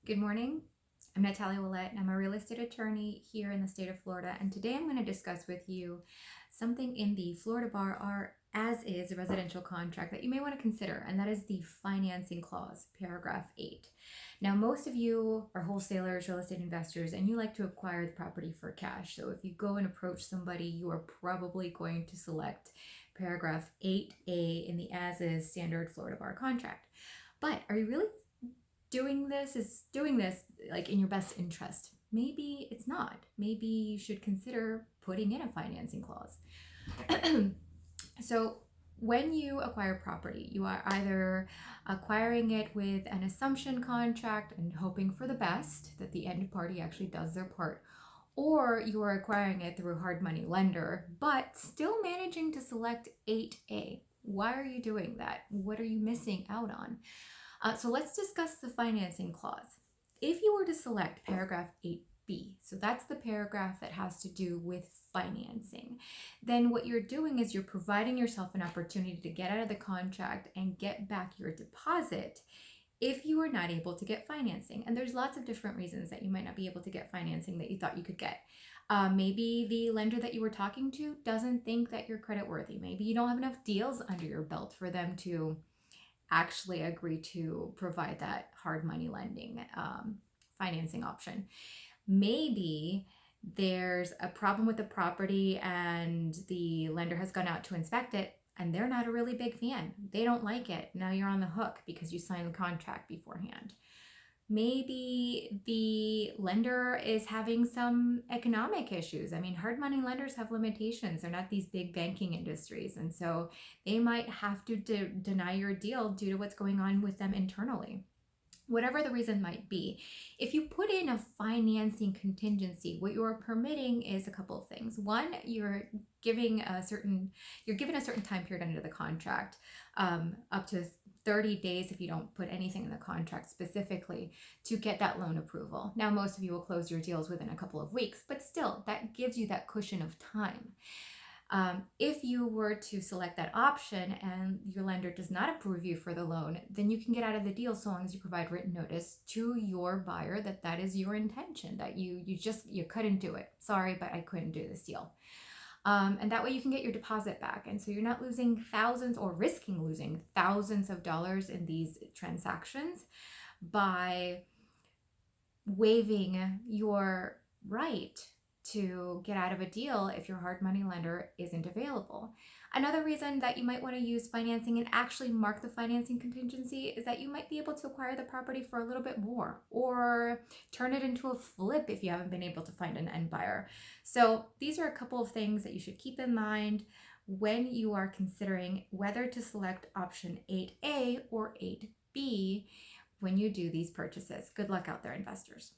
Good morning. I'm Natalia Willette, and I'm a real estate attorney here in the state of Florida. And today I'm going to discuss with you something in the Florida Bar or as is residential contract that you may want to consider, and that is the financing clause, paragraph 8. Now, most of you are wholesalers, real estate investors, and you like to acquire the property for cash. So if you go and approach somebody, you are probably going to select paragraph 8A in the as is standard Florida Bar contract. But are you really doing this like in your best interest? Maybe it's not. Maybe you should consider putting in a financing clause. So when you acquire property, you are either acquiring it with an assumption contract and hoping for the best, that the end party actually does their part, or you are acquiring it through a hard money lender, but still managing to select 8A. Why are you doing that? What are you missing out on? So let's discuss the financing clause. If you were to select paragraph 8B, so that's the paragraph that has to do with financing, then what you're doing is you're providing yourself an opportunity to get out of the contract and get back your deposit if you are not able to get financing. And there's lots of different reasons that you might not be able to get financing that you thought you could get. Maybe the lender that you were talking to doesn't think that you're creditworthy. Maybe you don't have enough deals under your belt for them to actually agree to provide that hard money lending financing option. Maybe there's a problem with the property and the lender has gone out to inspect it and they're not a really big fan. They don't like it. Now you're on the hook because you signed the contract beforehand. Maybe the lender is having some economic issues. I mean, hard money lenders have limitations. They're not these big banking industries. And so they might have to deny your deal due to what's going on with them internally. Whatever the reason might be, if you put in a financing contingency, what you're permitting is a couple of things. One, you're given a certain time period under the contract, up to 30 days if you don't put anything in the contract specifically, to get that loan approval. Now, most of you will close your deals within a couple of weeks, but still, that gives you that cushion of time. If you were to select that option and your lender does not approve you for the loan, then you can get out of the deal so long as you provide written notice to your buyer that that is your intention, that you couldn't do it. Sorry, but I couldn't do this deal. And that way you can get your deposit back. And so you're not losing thousands or risking losing thousands of dollars in these transactions by waiving your right to get out of a deal if your hard money lender isn't available. Another reason that you might want to use financing and actually mark the financing contingency is that you might be able to acquire the property for a little bit more or turn it into a flip if you haven't been able to find an end buyer. So these are a couple of things that you should keep in mind when you are considering whether to select option 8A or 8B when you do these purchases. Good luck out there, investors.